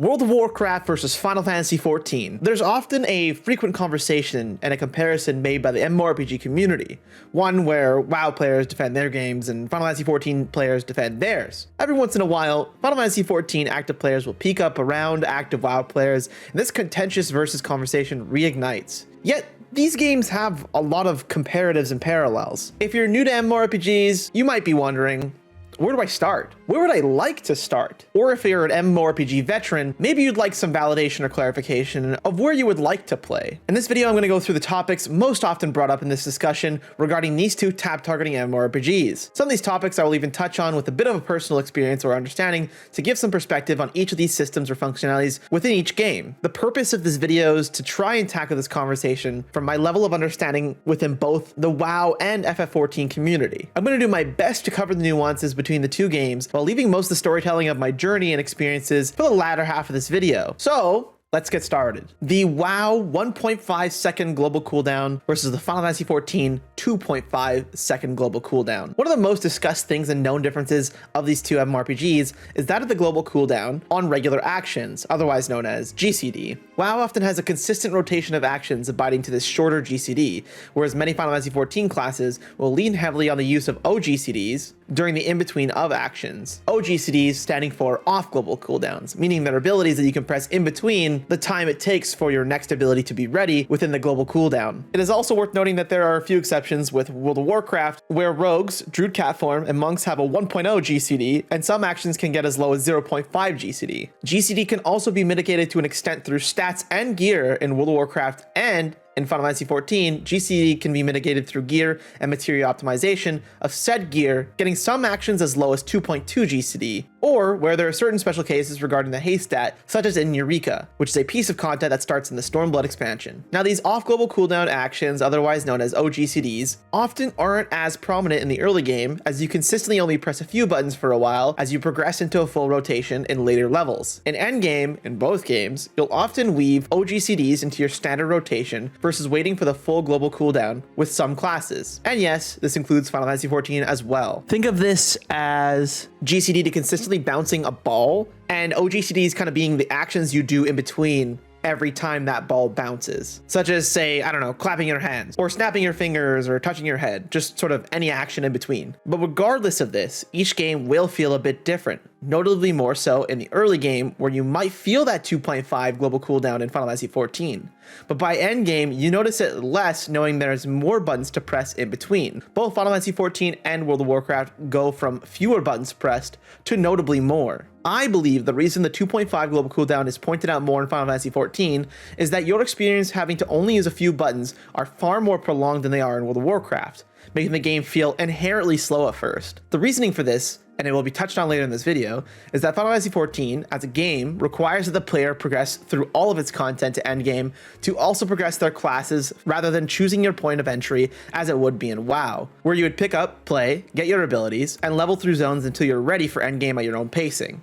World of Warcraft versus Final Fantasy XIV. There's often a frequent conversation and a comparison made by the MMORPG community, one where WoW players defend their games and Final Fantasy XIV players defend theirs. Every once in a while, Final Fantasy XIV active players will peek up around active WoW players, and this contentious versus conversation reignites. Yet, these games have a lot of comparatives and parallels. If you're new to MMORPGs, you might be wondering, where do I start? Where would I like to start? Or if you're an MMORPG veteran, maybe you'd like some validation or clarification of where you would like to play. In this video, I'm going to go through the topics most often brought up in this discussion regarding these two tab-targeting MMORPGs. Some of these topics I will even touch on with a bit of a personal experience or understanding to give some perspective on each of these systems or functionalities within each game. The purpose of this video is to try and tackle this conversation from my level of understanding within both the WoW and FF14 community. I'm going to do my best to cover the nuances between the two games while leaving most of the storytelling of my journey and experiences for the latter half of this video. So let's get started. The WoW 1.5 second global cooldown versus the Final Fantasy XIV 2.5 second global cooldown. One of the most discussed things and known differences of these two MMORPGs is that of the global cooldown on regular actions, otherwise known as GCD. WoW often has a consistent rotation of actions abiding to this shorter GCD, whereas many Final Fantasy XIV classes will lean heavily on the use of OGCDs during the in-between of actions. OGCDs standing for off global cooldowns, meaning they're abilities that you can press in between the time it takes for your next ability to be ready within the global cooldown. It is also worth noting that there are a few exceptions with World of Warcraft, where rogues, druid cat form, and monks have a 1.0 GCD, and some actions can get as low as 0.5 GCD. GCD can also be mitigated to an extent through stats and gear in World of Warcraft, and in Final Fantasy XIV, GCD can be mitigated through gear and material optimization of said gear, getting some actions as low as 2.2 GCD, or where there are certain special cases regarding the haste stat, such as in Eureka, which is a piece of content that starts in the Stormblood expansion. Now, these off-global cooldown actions, otherwise known as OGCDs, often aren't as prominent in the early game, as you consistently only press a few buttons for a while as you progress into a full rotation in later levels. In endgame, in both games, you'll often weave OGCDs into your standard rotation versus waiting for the full global cooldown with some classes. And yes, this includes Final Fantasy XIV as well. Think of this as GCD to consistently bouncing a ball, and OGCDs kind of being the actions you do in between every time that ball bounces, such as, say, I don't know, clapping your hands or snapping your fingers or touching your head, just sort of any action in between. But regardless of this, each game will feel a bit different, notably more so in the early game where you might feel that 2.5 global cooldown in Final Fantasy XIV. But by end game, you notice it less, knowing there's more buttons to press in between. Both Final Fantasy XIV and World of Warcraft go from fewer buttons pressed to notably more. I believe the reason the 2.5 global cooldown is pointed out more in Final Fantasy XIV is that your experience having to only use a few buttons are far more prolonged than they are in World of Warcraft, making the game feel inherently slow at first. The reasoning for this, and it will be touched on later in this video, is that Final Fantasy XIV, as a game, requires that the player progress through all of its content to endgame to also progress their classes rather than choosing your point of entry as it would be in WoW, where you would pick up, play, get your abilities, and level through zones until you're ready for endgame at your own pacing.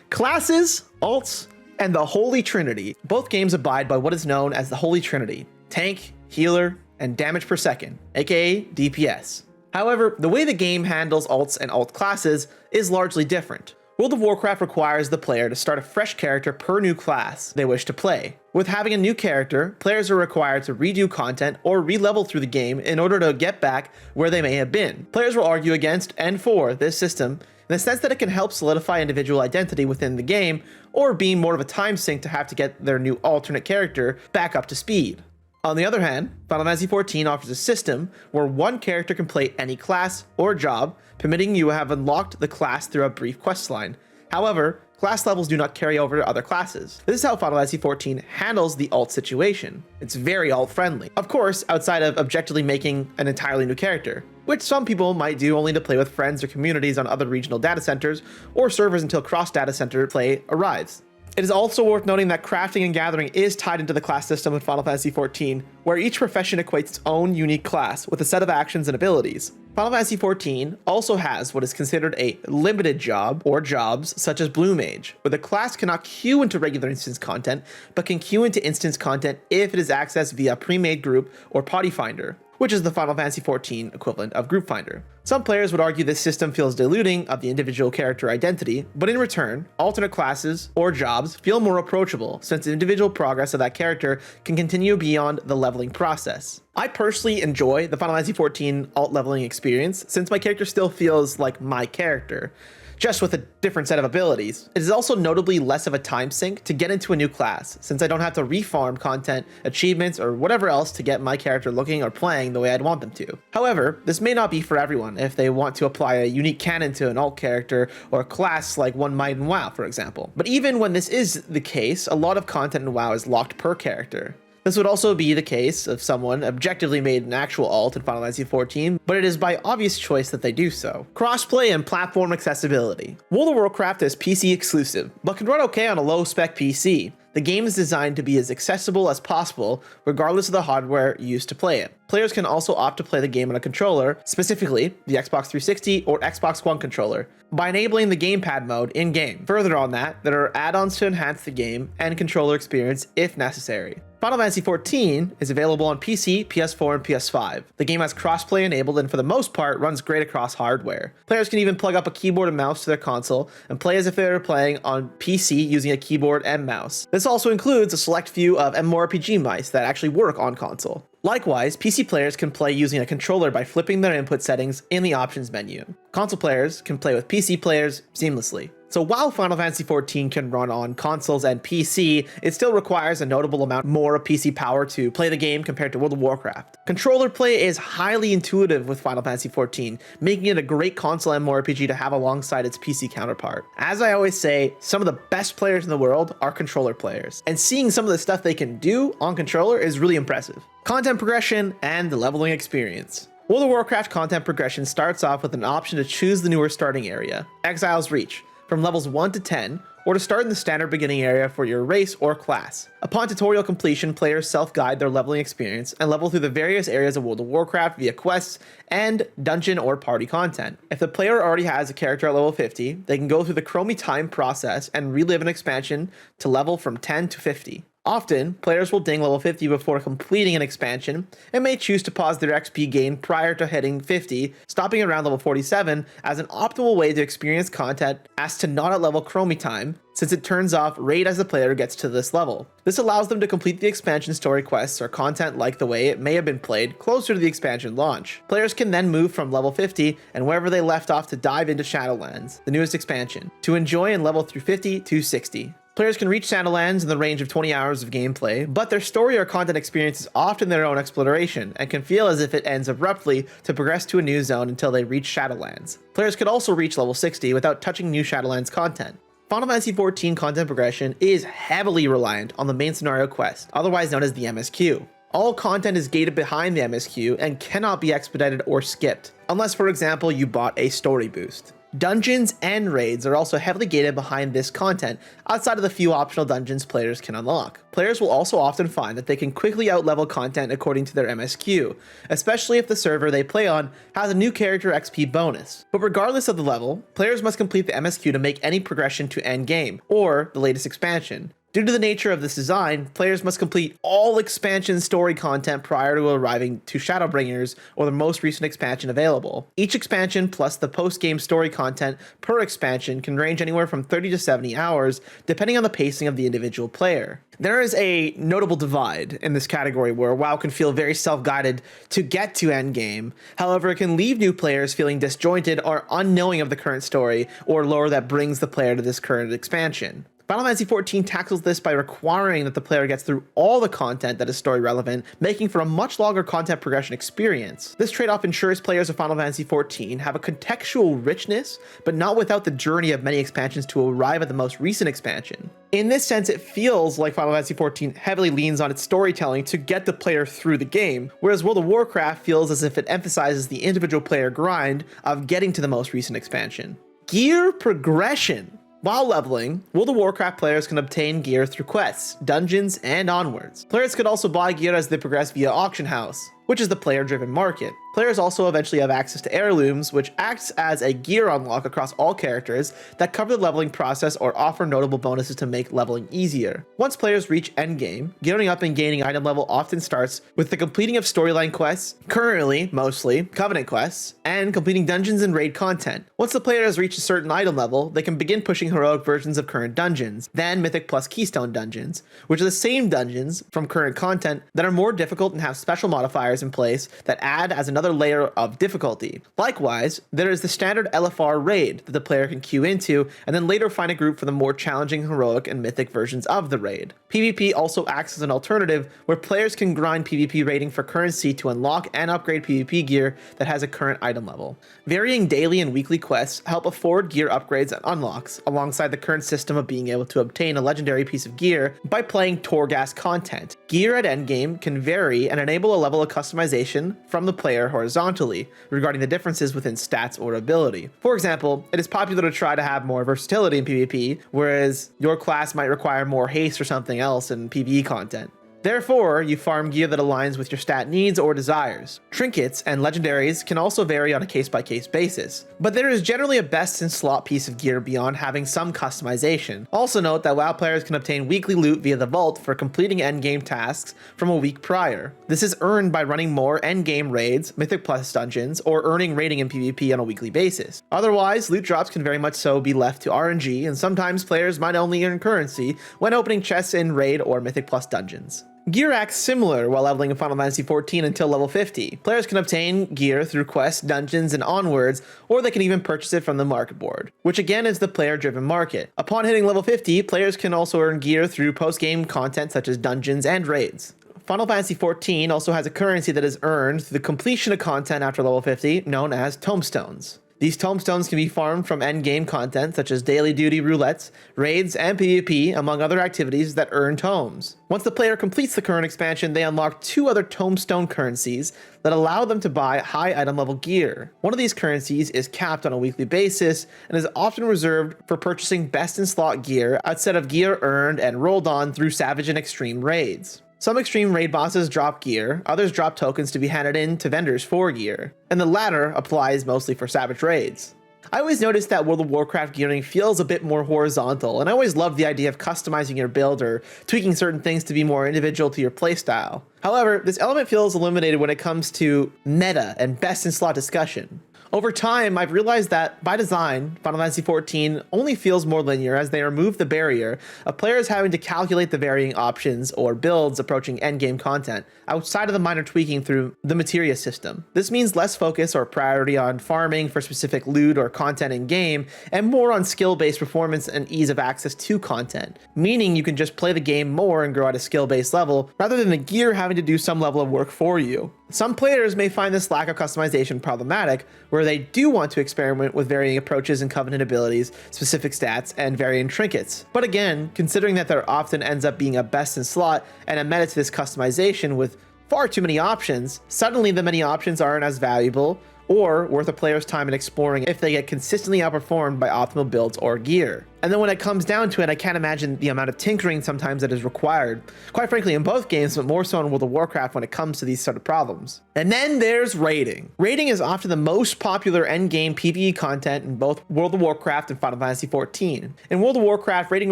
Classes, alts, and the Holy Trinity. Both games abide by what is known as the Holy Trinity: tank, healer, and damage per second, aka DPS. However, the way the game handles alts and alt classes is largely different. World of Warcraft requires the player to start a fresh character per new class they wish to play. With having a new character, players are required to redo content or re-level through the game in order to get back where they may have been. Players will argue against and for this system in the sense that it can help solidify individual identity within the game, or being more of a time sink to have to get their new alternate character back up to speed. On the other hand, Final Fantasy XIV offers a system where one character can play any class or job, permitting you to have unlocked the class through a brief questline. However, class levels do not carry over to other classes. This is how Final Fantasy XIV handles the alt situation. It's very alt friendly. Of course, outside of objectively making an entirely new character, which some people might do only to play with friends or communities on other regional data centers or servers until cross data center play arrives. It is also worth noting that crafting and gathering is tied into the class system in Final Fantasy XIV, where each profession equates its own unique class with a set of actions and abilities. Final Fantasy XIV also has what is considered a limited job or jobs such as Blue Mage, where the class cannot queue into regular instance content, but can queue into instance content if it is accessed via pre-made group or potty finder, which is the Final Fantasy XIV equivalent of Group Finder. Some players would argue this system feels diluting of the individual character identity, but in return, alternate classes or jobs feel more approachable since the individual progress of that character can continue beyond the leveling process. I personally enjoy the Final Fantasy XIV alt leveling experience since my character still feels like my character, just with a different set of abilities. It is also notably less of a time sink to get into a new class, since I don't have to refarm content, achievements, or whatever else to get my character looking or playing the way I'd want them to. However, this may not be for everyone if they want to apply a unique canon to an alt character or class like one might in WoW, for example. But even when this is the case, a lot of content in WoW is locked per character. This would also be the case if someone objectively made an actual alt in Final Fantasy XIV, but it is by obvious choice that they do so. Crossplay and platform accessibility. World of Warcraft is PC exclusive, but can run okay on a low-spec PC. The game is designed to be as accessible as possible, regardless of the hardware used to play it. Players can also opt to play the game on a controller, specifically the Xbox 360 or Xbox One controller, by enabling the gamepad mode in-game. Further on that, there are add-ons to enhance the game and controller experience if necessary. Final Fantasy XIV is available on PC, PS4, and PS5. The game has crossplay enabled and for the most part runs great across hardware. Players can even plug up a keyboard and mouse to their console and play as if they were playing on PC using a keyboard and mouse. This also includes a select few of MMORPG mice that actually work on console. Likewise, PC players can play using a controller by flipping their input settings in the options menu. Console players can play with PC players seamlessly. So while Final Fantasy XIV can run on consoles and PC, it still requires a notable amount more of PC power to play the game compared to World of Warcraft. Controller play is highly intuitive with Final Fantasy XIV, making it a great console MMORPG to have alongside its PC counterpart. As I always say, some of the best players in the world are controller players, and seeing some of the stuff they can do on controller is really impressive. Content progression and the leveling experience. World of Warcraft content progression starts off with an option to choose the newer starting area, Exile's Reach, from levels 1 to 10, or to start in the standard beginning area for your race or class. Upon tutorial completion, players self-guide their leveling experience and level through the various areas of World of Warcraft via quests and dungeon or party content. If the player already has a character at level 50, they can go through the Chromie time process and relive an expansion to level from 10 to 50. Often, players will ding level 50 before completing an expansion and may choose to pause their XP gain prior to hitting 50, stopping around level 47 as an optimal way to experience content as to not outlevel Chromie time, since it turns off right as the player gets to this level. This allows them to complete the expansion story quests or content like the way it may have been played closer to the expansion launch. Players can then move from level 50 and wherever they left off to dive into Shadowlands, the newest expansion, to enjoy and level through 50 to 60. Players can reach Shadowlands in the range of 20 hours of gameplay, but their story or content experience is often their own exploration and can feel as if it ends abruptly to progress to a new zone until they reach Shadowlands. Players could also reach level 60 without touching new Shadowlands content. Final Fantasy XIV content progression is heavily reliant on the main scenario quest, otherwise known as the MSQ. All content is gated behind the MSQ and cannot be expedited or skipped, unless for example you bought a story boost. Dungeons and raids are also heavily gated behind this content, outside of the few optional dungeons players can unlock. Players will also often find that they can quickly outlevel content according to their MSQ, especially if the server they play on has a new character XP bonus. But regardless of the level, players must complete the MSQ to make any progression to endgame, or the latest expansion. Due to the nature of this design, players must complete all expansion story content prior to arriving to Shadowbringers or the most recent expansion available. Each expansion plus the post-game story content per expansion can range anywhere from 30 to 70 hours, depending on the pacing of the individual player. There is a notable divide in this category where WoW can feel very self-guided to get to endgame. However, it can leave new players feeling disjointed or unknowing of the current story or lore that brings the player to this current expansion. Final Fantasy XIV tackles this by requiring that the player gets through all the content that is story relevant, making for a much longer content progression experience. This trade-off ensures players of Final Fantasy XIV have a contextual richness, but not without the journey of many expansions to arrive at the most recent expansion. In this sense, it feels like Final Fantasy XIV heavily leans on its storytelling to get the player through the game, whereas World of Warcraft feels as if it emphasizes the individual player grind of getting to the most recent expansion. Gear progression. While leveling, World of Warcraft players can obtain gear through quests, dungeons, and onwards. Players could also buy gear as they progress via Auction House, which is the player-driven market. Players also eventually have access to heirlooms, which acts as a gear unlock across all characters that cover the leveling process or offer notable bonuses to make leveling easier. Once players reach endgame, gearing up and gaining item level often starts with the completing of storyline quests, currently mostly Covenant quests, and completing dungeons and raid content. Once the player has reached a certain item level, they can begin pushing heroic versions of current dungeons, then Mythic plus Keystone dungeons, which are the same dungeons from current content that are more difficult and have special modifiers in place that add as another layer of difficulty. Likewise, there is the standard LFR raid that the player can queue into and then later find a group for the more challenging heroic and mythic versions of the raid. PvP also acts as an alternative where players can grind PvP raiding for currency to unlock and upgrade PvP gear that has a current item level. Varying daily and weekly quests help afford gear upgrades and unlocks, alongside the current system of being able to obtain a legendary piece of gear by playing Torghast content. Gear at endgame can vary and enable a level of customization from the player horizontally regarding the differences within stats or ability. For example, it is popular to try to have more versatility in PvP, whereas your class might require more haste or something else in PvE content. Therefore, you farm gear that aligns with your stat needs or desires. Trinkets and legendaries can also vary on a case-by-case basis, but there is generally a best-in-slot piece of gear beyond having some customization. Also note that WoW players can obtain weekly loot via the vault for completing endgame tasks from a week prior. This is earned by running more endgame raids, Mythic Plus dungeons, or earning rating in PvP on a weekly basis. Otherwise, loot drops can very much so be left to RNG, and sometimes players might only earn currency when opening chests in raid or Mythic Plus dungeons. Gear acts similar while leveling in Final Fantasy XIV until level 50. Players can obtain gear through quests, dungeons, and onwards, or they can even purchase it from the market board, which again is the player-driven market. Upon hitting level 50, players can also earn gear through post-game content such as dungeons and raids. Final Fantasy XIV also has a currency that is earned through the completion of content after level 50, known as tomestones. These tomestones can be farmed from endgame content such as daily duty roulettes, raids, and PvP, among other activities that earn tomes. Once the player completes the current expansion, they unlock 2 other tomestone currencies that allow them to buy high item level gear. One of these currencies is capped on a weekly basis and is often reserved for purchasing best in slot gear outside of gear earned and rolled on through Savage and Extreme raids. Some extreme raid bosses drop gear, others drop tokens to be handed in to vendors for gear, and the latter applies mostly for Savage raids. I always noticed that World of Warcraft gearing feels a bit more horizontal, and I always loved the idea of customizing your build or tweaking certain things to be more individual to your playstyle. However, this element feels eliminated when it comes to meta and best in slot discussion. Over time, I've realized that, by design, Final Fantasy XIV only feels more linear as they remove the barrier of players having to calculate the varying options or builds approaching endgame content, outside of the minor tweaking through the materia system. This means less focus or priority on farming for specific loot or content in-game, and more on skill-based performance and ease of access to content, meaning you can just play the game more and grow at a skill-based level, rather than the gear having to do some level of work for you. Some players may find this lack of customization problematic, where they do want to experiment with varying approaches and Covenant abilities, specific stats, and varying trinkets. But again, considering that there often ends up being a best in slot and a meta to this customization with far too many options, suddenly the many options aren't as valuable or worth a player's time in exploring if they get consistently outperformed by optimal builds or gear. And then when it comes down to it, I can't imagine the amount of tinkering sometimes that is required, quite frankly in both games, but more so in World of Warcraft when it comes to these sort of problems. And then there's raiding. Raiding is often the most popular endgame PvE content in both World of Warcraft and Final Fantasy XIV. In World of Warcraft, raiding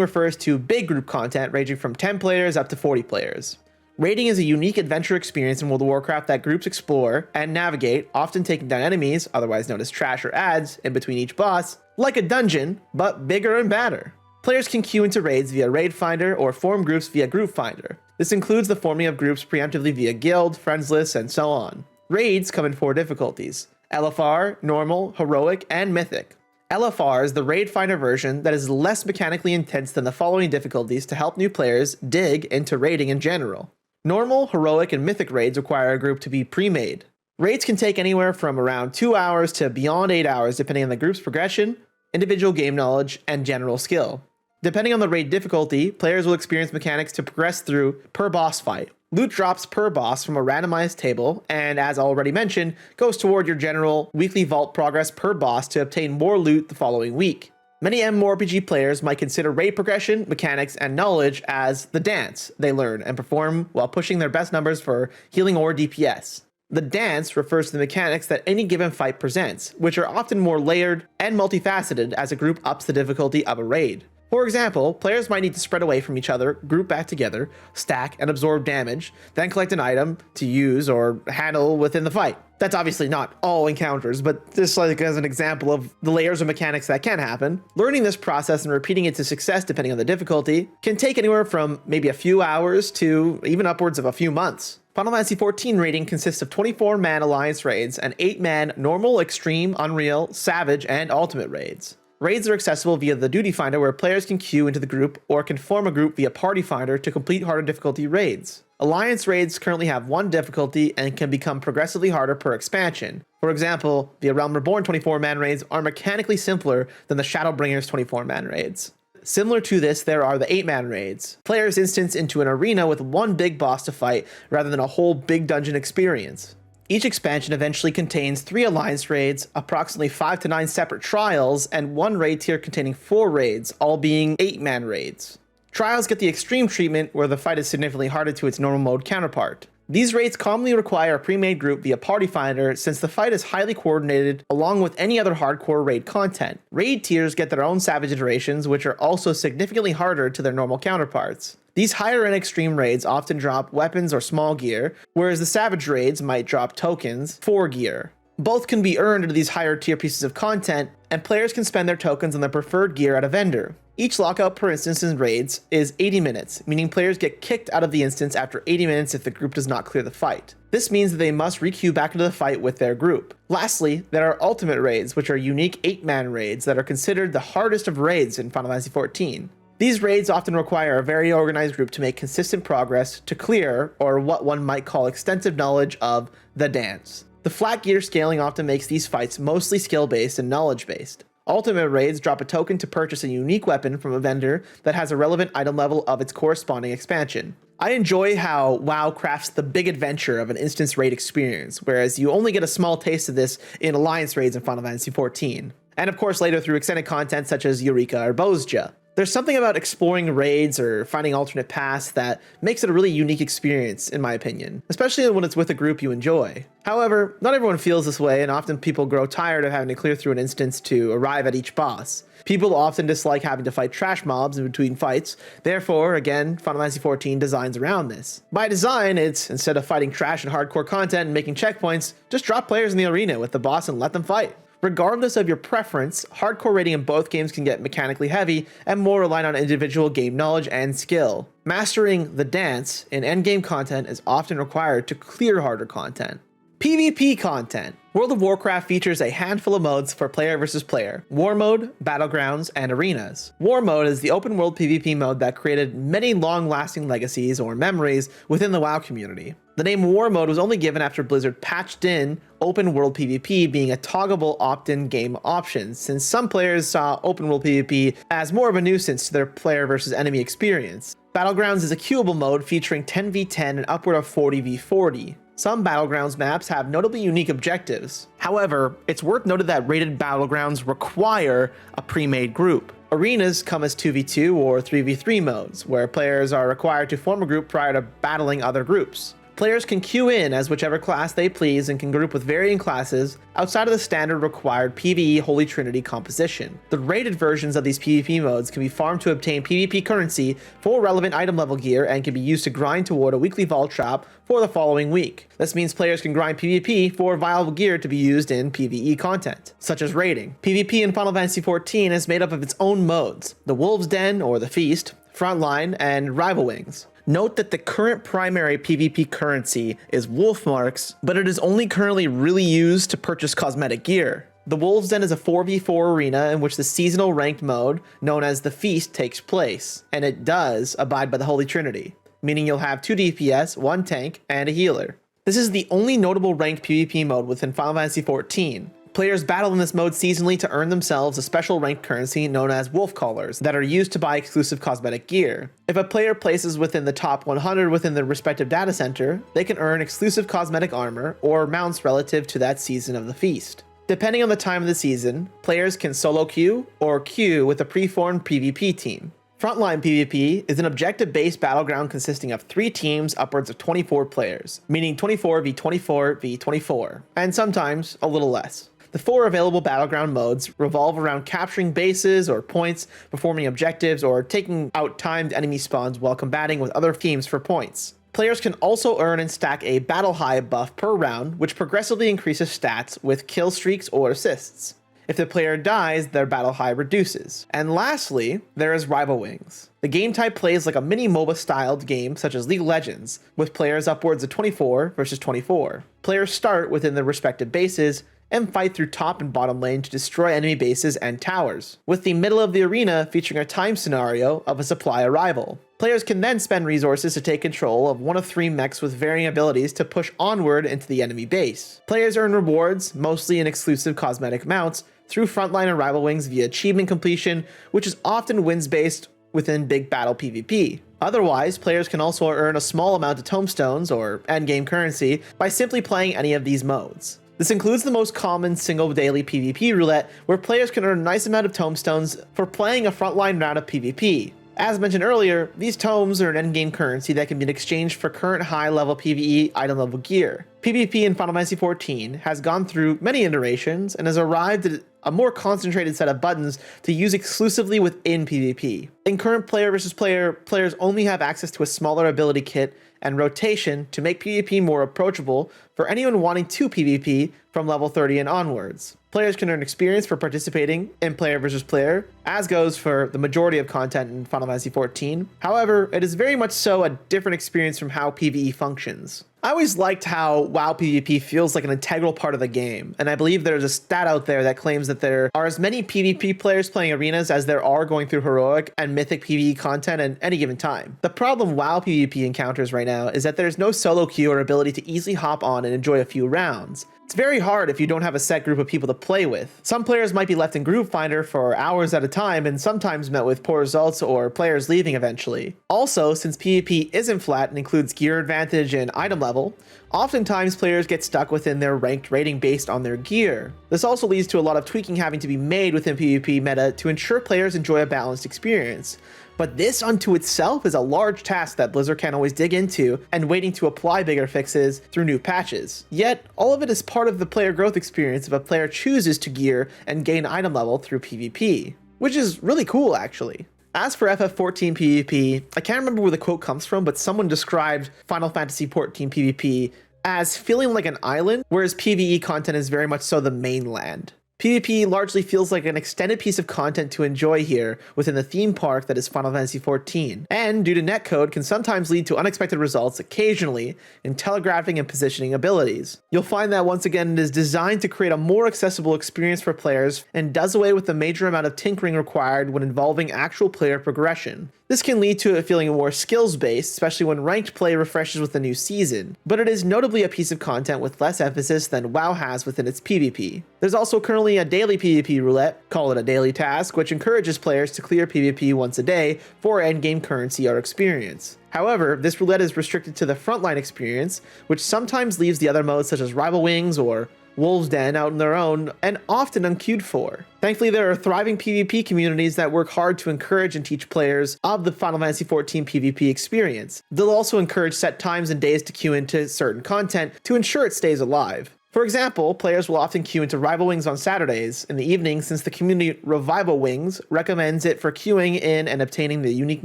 refers to big group content ranging from 10 players up to 40 players. Raiding is a unique adventure experience in World of Warcraft that groups explore and navigate, often taking down enemies, otherwise known as trash or adds, in between each boss, like a dungeon, but bigger and badder. Players can queue into raids via Raid Finder or form groups via Group Finder. This includes the forming of groups preemptively via guild, friends lists, and so on. Raids come in 4 difficulties: LFR, Normal, Heroic, and Mythic. LFR is the Raid Finder version that is less mechanically intense than the following difficulties to help new players dig into raiding in general. Normal, Heroic, and Mythic raids require a group to be pre-made. Raids can take anywhere from around 2 hours to beyond 8 hours depending on the group's progression, individual game knowledge, and general skill. Depending on the raid difficulty, players will experience mechanics to progress through per boss fight. Loot drops per boss from a randomized table, and as already mentioned, goes toward your general weekly vault progress per boss to obtain more loot the following week. Many MMORPG players might consider raid progression, mechanics, and knowledge as the dance they learn and perform while pushing their best numbers for healing or DPS. The dance refers to the mechanics that any given fight presents, which are often more layered and multifaceted as a group ups the difficulty of a raid. For example, players might need to spread away from each other, group back together, stack and absorb damage, then collect an item to use or handle within the fight. That's obviously not all encounters, but just like as an example of the layers of mechanics that can happen. Learning this process and repeating it to success depending on the difficulty can take anywhere from maybe a few hours to even upwards of a few months. Final Fantasy XIV raiding consists of 24-man Alliance raids and 8-man Normal, Extreme, Unreal, Savage, and Ultimate raids. Raids are accessible via the Duty Finder, where players can queue into the group or can form a group via Party Finder to complete harder difficulty raids. Alliance raids currently have 1 difficulty and can become progressively harder per expansion. For example, the Realm Reborn 24-man raids are mechanically simpler than the Shadowbringers 24-man raids. Similar to this, there are the 8-man raids. Players instance into an arena with 1 big boss to fight rather than a whole big dungeon experience. Each expansion eventually contains 3 Alliance raids, approximately 5 to 9 separate trials, and 1 raid tier containing 4 raids, all being 8-man raids. Trials get the extreme treatment where the fight is significantly harder to its normal mode counterpart. These raids commonly require a pre-made group via Party Finder since the fight is highly coordinated along with any other hardcore raid content. Raid tiers get their own Savage iterations, which are also significantly harder to their normal counterparts. These higher end extreme raids often drop weapons or small gear, whereas the Savage raids might drop tokens for gear. Both can be earned into these higher tier pieces of content, and players can spend their tokens on their preferred gear at a vendor. Each lockout per instance in raids is 80 minutes, meaning players get kicked out of the instance after 80 minutes if the group does not clear the fight. This means that they must requeue back into the fight with their group. Lastly, there are Ultimate raids, which are unique 8-man raids that are considered the hardest of raids in Final Fantasy XIV. These raids often require a very organized group to make consistent progress to clear, or what one might call extensive knowledge of, the dance. The flat gear scaling often makes these fights mostly skill-based and knowledge-based. Ultimate raids drop a token to purchase a unique weapon from a vendor that has a relevant item level of its corresponding expansion. I enjoy how WoW crafts the big adventure of an instance raid experience, whereas you only get a small taste of this in Alliance raids in Final Fantasy XIV. And of course later through extended content such as Eureka or Bozja. There's something about exploring raids or finding alternate paths that makes it a really unique experience, in my opinion, especially when it's with a group you enjoy. However, not everyone feels this way, and often people grow tired of having to clear through an instance to arrive at each boss. People often dislike having to fight trash mobs in between fights, therefore, again, Final Fantasy XIV designs around this. By design, it's, instead of fighting trash and hardcore content and making checkpoints, just drop players in the arena with the boss and let them fight. Regardless of your preference, hardcore raiding in both games can get mechanically heavy and more reliant on individual game knowledge and skill. Mastering the dance in endgame content is often required to clear harder content. PvP content. World of Warcraft features a handful of modes for player versus player: War Mode, Battlegrounds, and Arenas. War Mode is the open world PvP mode that created many long-lasting legacies or memories within the WoW community. The name War Mode was only given after Blizzard patched in open world PvP being a toggleable opt-in game option, since some players saw open world PvP as more of a nuisance to their player versus enemy experience. Battlegrounds is a queuable mode featuring 10v10 and upward of 40v40. Some Battlegrounds maps have notably unique objectives. However, it's worth noting that rated Battlegrounds require a pre-made group. Arenas come as 2v2 or 3v3 modes, where players are required to form a group prior to battling other groups. Players can queue in as whichever class they please and can group with varying classes outside of the standard required PvE Holy Trinity composition. The rated versions of these PvP modes can be farmed to obtain PvP currency for relevant item level gear and can be used to grind toward a weekly vault trap for the following week. This means players can grind PvP for viable gear to be used in PvE content, such as raiding. PvP in Final Fantasy XIV is made up of its own modes: the Wolves' Den or the Feast, Frontline, and Rival Wings. Note that the current primary PvP currency is wolf marks, but it is only currently really used to purchase cosmetic gear. The Wolves' Den is a 4v4 arena in which the seasonal ranked mode, known as the Feast, takes place, and it does abide by the Holy Trinity, meaning you'll have 2 DPS, 1 tank, and a healer. This is the only notable ranked PvP mode within Final Fantasy XIV. Players battle in this mode seasonally to earn themselves a special ranked currency known as Wolf Collars that are used to buy exclusive cosmetic gear. If a player places within the top 100 within their respective data center, they can earn exclusive cosmetic armor or mounts relative to that season of the feast. Depending on the time of the season, players can solo queue or queue with a preformed PvP team. Frontline PvP is an objective-based battleground consisting of 3 teams upwards of 24 players, meaning 24 v 24 v 24, and sometimes a little less. The 4 available battleground modes revolve around capturing bases or points, performing objectives, or taking out timed enemy spawns while combating with other teams for points. Players can also earn and stack a battle high buff per round, which progressively increases stats with kill streaks or assists. If the player dies, their battle high reduces. And lastly, there is Rival Wings. The game type plays like a mini MOBA styled game such as League of Legends, with players upwards of 24 versus 24. Players start within their respective bases and fight through top and bottom lane to destroy enemy bases and towers, with the middle of the arena featuring a time scenario of a supply arrival. Players can then spend resources to take control of one of 3 mechs with varying abilities to push onward into the enemy base. Players earn rewards, mostly in exclusive cosmetic mounts, through frontline and rival wings via achievement completion, which is often wins based within big battle PvP. Otherwise, players can also earn a small amount of tombstones, or endgame currency, by simply playing any of these modes. This includes the most common single daily PvP roulette, where players can earn a nice amount of tombstones for playing a frontline round of PvP. As mentioned earlier, these tomes are an endgame currency that can be exchanged for current high-level PvE item-level gear. PvP in Final Fantasy XIV has gone through many iterations and has arrived at a more concentrated set of buttons to use exclusively within PvP. In current player versus player, players only have access to a smaller ability kit and rotation to make PvP more approachable for anyone wanting to PvP from level 30 and onwards. Players can earn experience for participating in player versus player, as goes for the majority of content in Final Fantasy XIV. However, it is very much so a different experience from how PvE functions. I always liked how WoW PvP feels like an integral part of the game, and I believe there's a stat out there that claims that there are as many PvP players playing arenas as there are going through heroic and mythic PvE content at any given time. The problem WoW PvP encounters right now is that there's no solo queue or ability to easily hop on and enjoy a few rounds. It's very hard if you don't have a set group of people to play with. Some players might be left in Group Finder for hours at a time and sometimes met with poor results or players leaving eventually. Also, since PvP isn't flat and includes gear advantage and item level, oftentimes players get stuck within their ranked rating based on their gear. This also leads to a lot of tweaking having to be made within PvP meta to ensure players enjoy a balanced experience. But this unto itself is a large task that Blizzard can't always dig into and waiting to apply bigger fixes through new patches. Yet, all of it is part of the player growth experience if a player chooses to gear and gain item level through PvP, which is really cool actually. As for FF14 PvP, I can't remember where the quote comes from, but someone described Final Fantasy XIV PvP as feeling like an island, whereas PvE content is very much so the mainland. PvP largely feels like an extended piece of content to enjoy here within the theme park that is Final Fantasy XIV, and due to netcode can sometimes lead to unexpected results occasionally in telegraphing and positioning abilities. You'll find that once again it is designed to create a more accessible experience for players and does away with the major amount of tinkering required when involving actual player progression. This can lead to it feeling more skills-based, especially when ranked play refreshes with the new season, but it is notably a piece of content with less emphasis than WoW has within its PvP. There's also currently a daily PvP roulette, call it a daily task, which encourages players to clear PvP once a day for endgame currency or experience. However, this roulette is restricted to the frontline experience, which sometimes leaves the other modes such as Rival Wings or Wolves Den out on their own and often unqueued for. Thankfully, there are thriving PvP communities that work hard to encourage and teach players of the Final Fantasy XIV PvP experience. They'll also encourage set times and days to queue into certain content to ensure it stays alive. For example, players will often queue into Rival Wings on Saturdays in the evening since the community Revival Wings recommends it for queuing in and obtaining the unique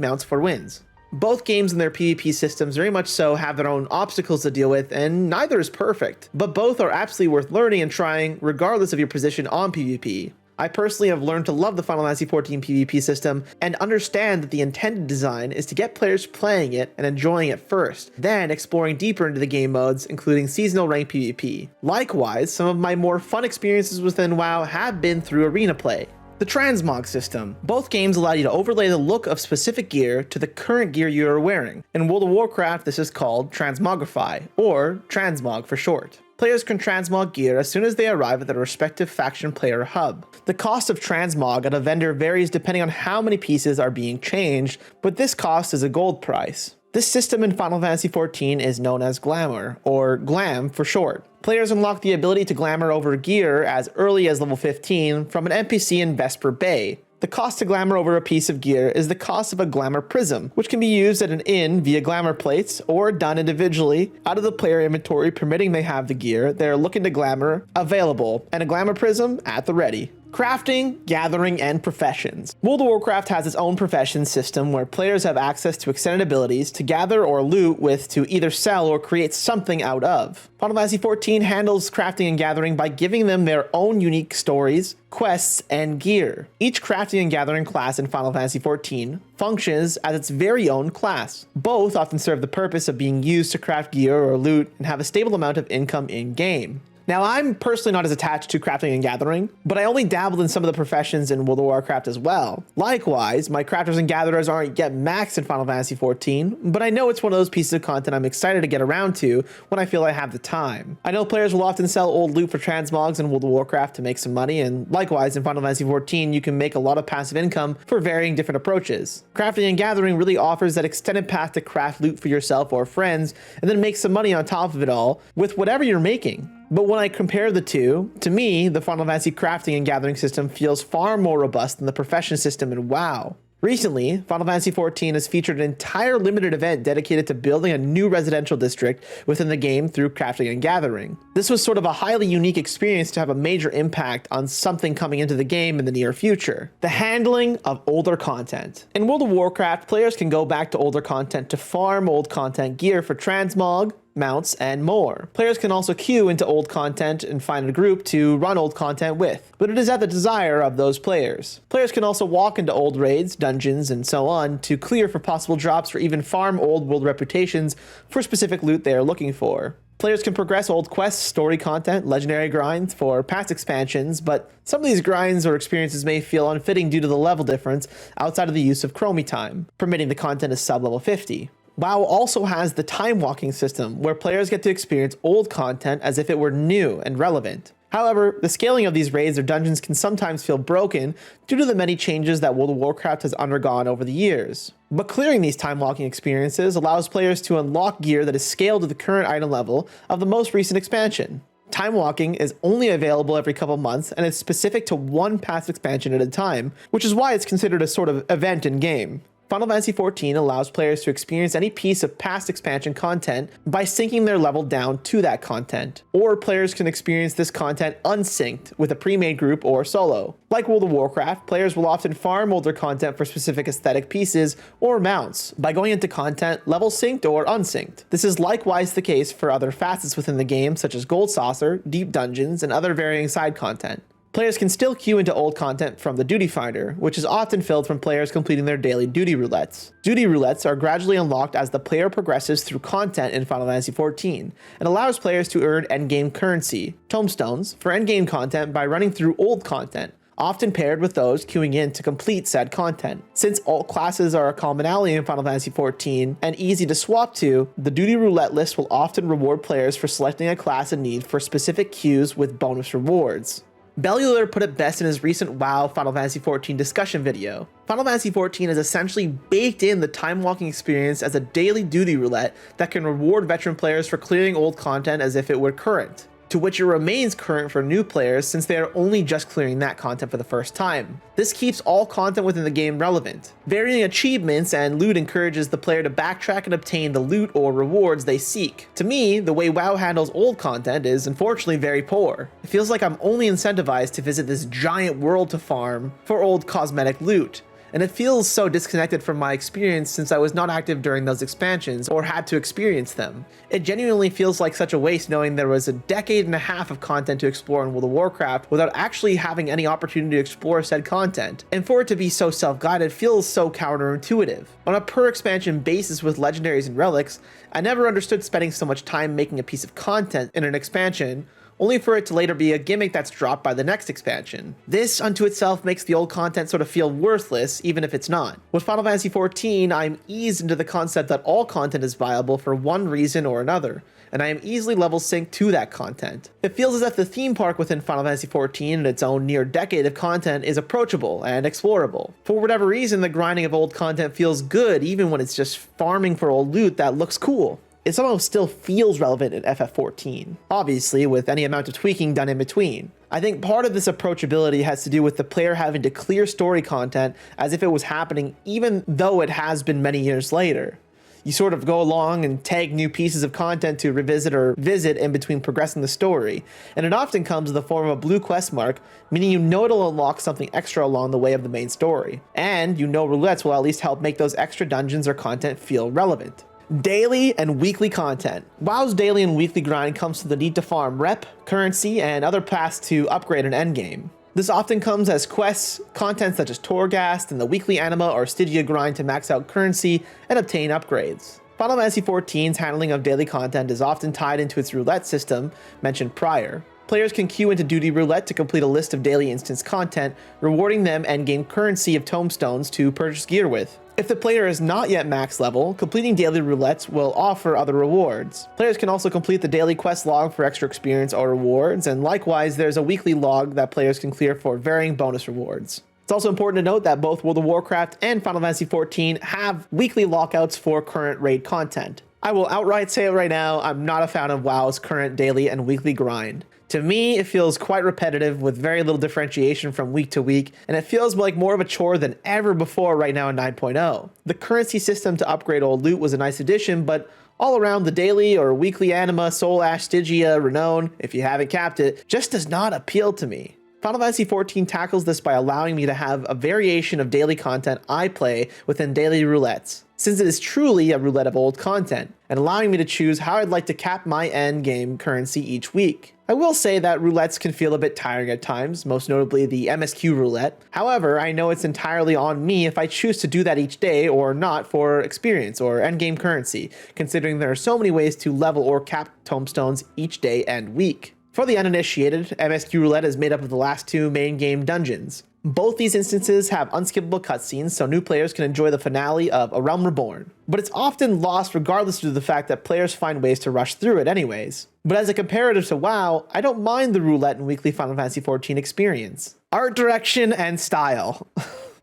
mounts for wins. Both games and their PvP systems very much so have their own obstacles to deal with, and neither is perfect, but both are absolutely worth learning and trying regardless of your position on PvP. I personally have learned to love the Final Fantasy XIV PvP system and understand that the intended design is to get players playing it and enjoying it first, then exploring deeper into the game modes, including seasonal ranked PvP. Likewise, some of my more fun experiences within WoW have been through arena play. The Transmog system. Both games allow you to overlay the look of specific gear to the current gear you are wearing. In World of Warcraft, this is called Transmogrify, or Transmog for short. Players can transmog gear as soon as they arrive at their respective faction player hub. The cost of transmog at a vendor varies depending on how many pieces are being changed, but this cost is a gold price. This system in Final Fantasy XIV is known as Glamour, or Glam for short. Players unlock the ability to glamour over gear as early as level 15 from an NPC in Vesper Bay. The cost to glamour over a piece of gear is the cost of a glamour prism, which can be used at an inn via glamour plates or done individually out of the player inventory, permitting they have the gear they are looking to glamour available and a glamour prism at the ready. Crafting, gathering, and professions. World of Warcraft has its own profession system where players have access to extended abilities to gather or loot with to either sell or create something out of. Final Fantasy XIV handles crafting and gathering by giving them their own unique stories, quests, and gear. Each crafting and gathering class in Final Fantasy XIV functions as its very own class. Both often serve the purpose of being used to craft gear or loot and have a stable amount of income in-game. Now, I'm personally not as attached to crafting and gathering, but I only dabbled in some of the professions in World of Warcraft as well. Likewise, my crafters and gatherers aren't yet maxed in Final Fantasy XIV, but I know it's one of those pieces of content I'm excited to get around to when I feel I have the time. I know players will often sell old loot for transmogs in World of Warcraft to make some money, and likewise in Final Fantasy XIV you can make a lot of passive income for varying different approaches. Crafting and gathering really offers that extended path to craft loot for yourself or friends, and then make some money on top of it all with whatever you're making. But when I compare the two, to me, the Final Fantasy crafting and gathering system feels far more robust than the profession system in WoW. Recently, Final Fantasy XIV has featured an entire limited event dedicated to building a new residential district within the game through crafting and gathering. This was sort of a highly unique experience to have a major impact on something coming into the game in the near future. The handling of older content. In World of Warcraft, players can go back to older content to farm old content gear for transmog, mounts, and more. Players can also queue into old content and find a group to run old content with, but it is at the desire of those players. Players can also walk into old raids, dungeons, and so on to clear for possible drops or even farm old world reputations for specific loot they are looking for. Players can progress old quests, story content, legendary grinds for past expansions, but some of these grinds or experiences may feel unfitting due to the level difference outside of the use of chromie time, permitting the content is sub-level 50. WoW also has the time walking system, where players get to experience old content as if it were new and relevant. However, the scaling of these raids or dungeons can sometimes feel broken due to the many changes that World of Warcraft has undergone over the years. But clearing these time walking experiences allows players to unlock gear that is scaled to the current item level of the most recent expansion. Time walking is only available every couple months and is specific to one past expansion at a time, which is why it's considered a sort of event in game. Final Fantasy XIV allows players to experience any piece of past expansion content by syncing their level down to that content, or players can experience this content unsynced with a pre-made group or solo. Like World of Warcraft, players will often farm older content for specific aesthetic pieces or mounts by going into content level synced or unsynced. This is likewise the case for other facets within the game such as Gold Saucer, Deep Dungeons, and other varying side content. Players can still queue into old content from the Duty Finder, which is often filled from players completing their daily duty roulettes. Duty roulettes are gradually unlocked as the player progresses through content in Final Fantasy XIV, and allows players to earn endgame currency, tomestones, for endgame content by running through old content, often paired with those queuing in to complete said content. Since all classes are a commonality in Final Fantasy XIV and easy to swap to, the duty roulette list will often reward players for selecting a class in need for specific queues with bonus rewards. Bellular put it best in his recent WoW Final Fantasy XIV discussion video. Final Fantasy XIV has essentially baked in the time walking experience as a daily duty roulette that can reward veteran players for clearing old content as if it were current, to which it remains current for new players since they are only just clearing that content for the first time. This keeps all content within the game relevant. Varying achievements and loot encourages the player to backtrack and obtain the loot or rewards they seek. To me, the way WoW handles old content is unfortunately very poor. It feels like I'm only incentivized to visit this giant world to farm for old cosmetic loot, and it feels so disconnected from my experience since I was not active during those expansions or had to experience them. It genuinely feels like such a waste knowing there was a decade and a half of content to explore in World of Warcraft without actually having any opportunity to explore said content, and for it to be so self-guided feels so counterintuitive. On a per expansion basis with legendaries and relics, I never understood spending so much time making a piece of content in an expansion only for it to later be a gimmick that's dropped by the next expansion. This unto itself makes the old content sort of feel worthless, even if it's not. With Final Fantasy XIV, I'm eased into the concept that all content is viable for one reason or another, and I am easily level synced to that content. It feels as if the theme park within Final Fantasy XIV and its own near decade of content is approachable and explorable. For whatever reason, the grinding of old content feels good even when it's just farming for old loot that looks cool. It somehow still feels relevant in FF14, obviously with any amount of tweaking done in between. I think part of this approachability has to do with the player having to clear story content as if it was happening even though it has been many years later. You sort of go along and tag new pieces of content to revisit or visit in between progressing the story, and it often comes in the form of a blue quest mark, meaning you know it'll unlock something extra along the way of the main story. And you know roulettes will at least help make those extra dungeons or content feel relevant. Daily and weekly content. WoW's daily and weekly grind comes to the need to farm rep, currency, and other paths to upgrade an endgame. This often comes as quests, content such as Torghast, and the weekly anima or Stygia grind to max out currency and obtain upgrades. Final Fantasy XIV's handling of daily content is often tied into its roulette system mentioned prior. Players can queue into duty roulette to complete a list of daily instance content, rewarding them endgame currency of tomestones to purchase gear with. If the player is not yet max level, completing daily roulettes will offer other rewards. Players can also complete the daily quest log for extra experience or rewards, and likewise there's a weekly log that players can clear for varying bonus rewards. It's also important to note that both World of Warcraft and Final Fantasy XIV have weekly lockouts for current raid content. I will outright say it right now, I'm not a fan of WoW's current daily and weekly grind. To me, it feels quite repetitive with very little differentiation from week to week, and it feels like more of a chore than ever before right now in 9.0. The currency system to upgrade old loot was a nice addition, but all around the daily or weekly anima, Soul Ash, Stygia, Renown, if you haven't capped it, just does not appeal to me. Final Fantasy XIV tackles this by allowing me to have a variation of daily content I play within daily roulettes, since it is truly a roulette of old content, and allowing me to choose how I'd like to cap my end game currency each week. I will say that roulettes can feel a bit tiring at times, most notably the MSQ roulette. However, I know it's entirely on me if I choose to do that each day or not for experience or endgame currency, considering there are so many ways to level or cap tomestones each day and week. For the uninitiated, MSQ roulette is made up of the last two main game dungeons. Both these instances have unskippable cutscenes, so new players can enjoy the finale of A Realm Reborn. But it's often lost regardless due to the fact that players find ways to rush through it anyways. But as a comparative to WoW, I don't mind the roulette and weekly Final Fantasy XIV experience. Art direction and style.